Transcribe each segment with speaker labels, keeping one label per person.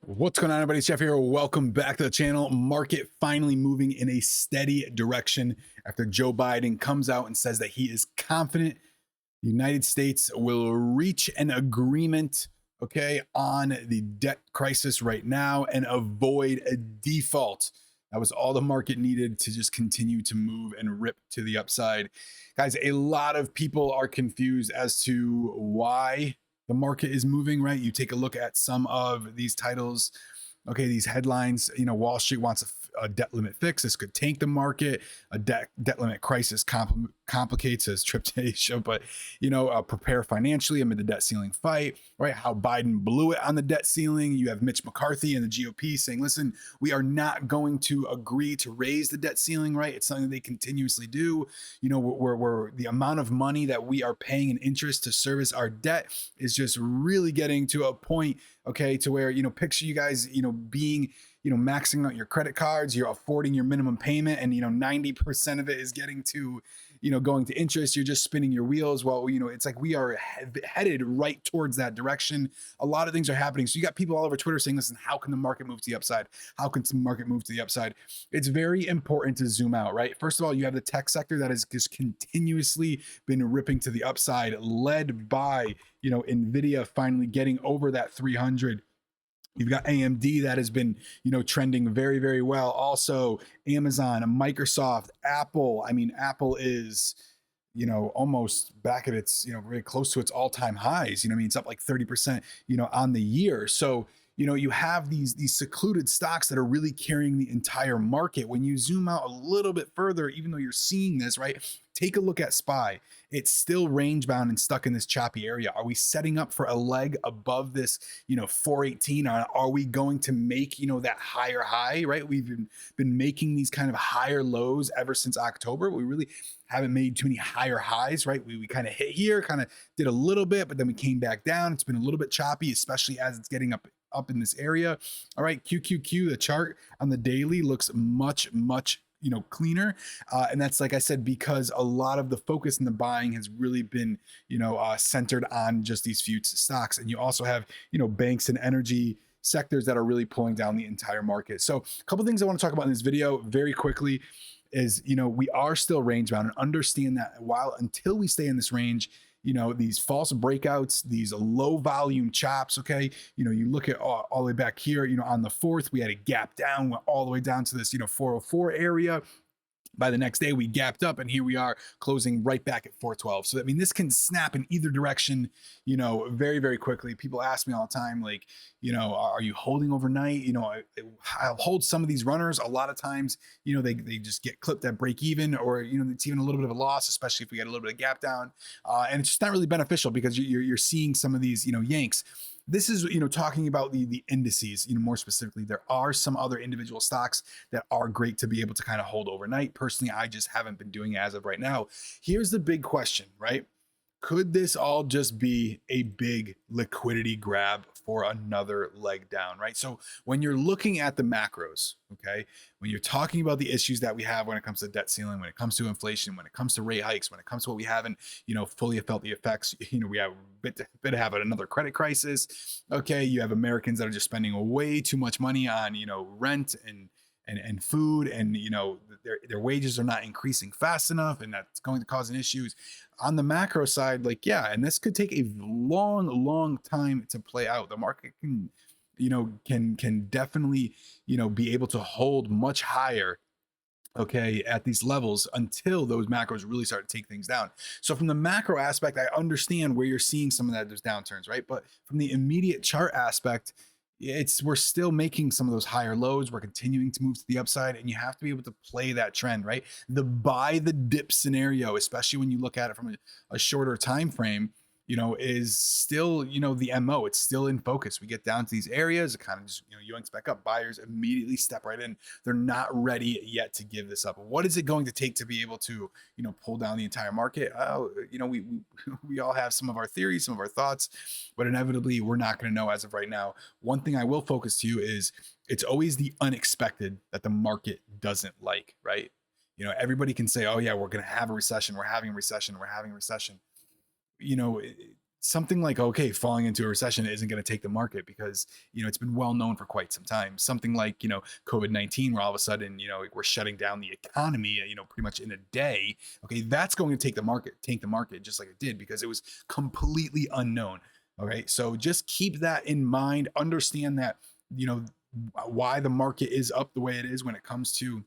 Speaker 1: What's going on, everybody? Jeff here. Welcome back to the channel. Market finally moving in a steady direction after Joe Biden comes out and says that he is confident the United States will reach an agreement, okay, on the debt crisis right now and avoid a default. That was all the market needed to just continue to move and rip to the upside. Guys, a lot of people are confused as to why the market is moving, right? You take a look at some of these titles, okay, these headlines, Wall Street wants a debt limit fix. This could tank the market. A debt limit crisis complicates, as Trip today show, but, prepare financially amid the debt ceiling fight, right? How Biden blew it on the debt ceiling. You have Mitch McCarthy and the GOP saying, listen, we are not going to agree to raise the debt ceiling, right? It's something they continuously do. We're the amount of money that we are paying in interest to service our debt is just really getting to a point, okay, to where, picture you guys, being, maxing out your credit cards, you're affording your minimum payment, and 90% of it is getting to, going to interest. You're just spinning your wheels. Well, it's like we are headed right towards that direction. A lot of things are happening. So you got people all over Twitter saying, listen, how can the market move to the upside? How can the market move to the upside? It's very important to zoom out, right? First of all, you have the tech sector that has just continuously been ripping to the upside, led by, NVIDIA finally getting over that 300. You've got AMD that has been, trending very, very well. Also, Amazon, Microsoft, Apple. I mean, Apple is, almost back at its, very close to its all-time highs. It's up like 30%, on the year. So, you have these secluded stocks that are really carrying the entire market. When you zoom out a little bit further, even though you're seeing this, right? Take a look at SPY. It's still range bound and stuck in this choppy area. Are we setting up for a leg above this, 418? Are we going to make, that higher high, right? We've been making these kind of higher lows ever since October. We really haven't made too many higher highs, right? We kind of hit here, kind of did a little bit, but then we came back down. It's been a little bit choppy, especially as it's getting up in this area. All right, QQQ, the chart on the daily looks much cleaner, and that's, like I said, because a lot of the focus in the buying has really been centered on just these few stocks. And you also have banks and energy sectors that are really pulling down the entire market. So a couple things I want to talk about in this video very quickly is, we are still range bound, and understand that until we stay in this range, these false breakouts, these low volume chops, okay, you look at all the way back here, on the 4th, we had a gap down, went all the way down to this, 404 area. By the next day, we gapped up, and here we are closing right back at 412. So, I mean, this can snap in either direction, very, very quickly. People ask me all the time, like, are you holding overnight? I'll hold some of these runners. A lot of times, they just get clipped at break even, or, it's even a little bit of a loss, especially if we get a little bit of gap down. And it's just not really beneficial because you're seeing some of these, yanks. This is, talking about the indices, more specifically. There are some other individual stocks that are great to be able to kind of hold overnight. Personally, I just haven't been doing it as of right now. Here's the big question, right? Could this all just be a big liquidity grab for another leg down, right? So when you're looking at the macros, okay, when you're talking about the issues that we have when it comes to debt ceiling, when it comes to inflation, when it comes to rate hikes, when it comes to what we haven't, fully felt the effects, we have bit to have another credit crisis. Okay, you have Americans that are just spending way too much money on, rent and food, and their wages are not increasing fast enough, and that's going to cause an issues on the macro side. Like, yeah, and this could take a long time to play out. The market can can definitely be able to hold much higher, okay, at these levels, until those macros really start to take things down. So from the macro aspect, I understand where you're seeing some of that, those downturns, right? But from the immediate chart aspect, we're still making some of those higher lows. We're continuing to move to the upside, and you have to be able to play that trend, right? The buy the dip scenario, especially when you look at it from a shorter time frame, is still, the MO. It's still in focus. We get down to these areas, it kind of just, you back up. Buyers immediately step right in. They're not ready yet to give this up. What is it going to take to be able to, pull down the entire market? We all have some of our theories, some of our thoughts, but inevitably we're not going to know as of right now. One thing I will focus to you is it's always the unexpected that the market doesn't like, right? Everybody can say, oh yeah, we're going to have a recession. We're having a recession. We're having a recession. something like, okay, falling into a recession isn't going to take the market because, it's been well known for quite some time. Something like, COVID-19, where all of a sudden, we're shutting down the economy, pretty much in a day. Okay, that's going to tank the market just like it did because it was completely unknown. Okay, so just keep that in mind. Understand that, why the market is up the way it is when it comes to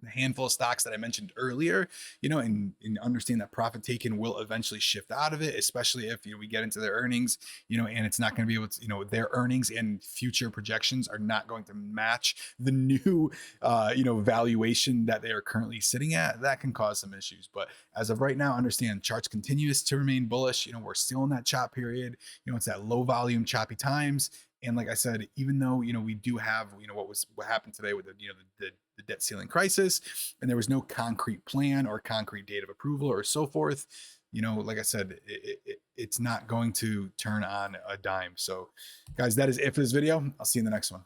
Speaker 1: the handful of stocks that I mentioned earlier, and understand that profit taken will eventually shift out of it, especially if we get into their earnings, and it's not going to be able to, their earnings and future projections are not going to match the new, valuation that they are currently sitting at. That can cause some issues. But as of right now, understand charts continues to remain bullish. We're still in that chop period. It's that low volume, choppy times. And like I said, even though we do have what happened today with the debt ceiling crisis, and there was no concrete plan or concrete date of approval or so forth, like I said, it's not going to turn on a dime. So, guys, that is it for this video. I'll see you in the next one.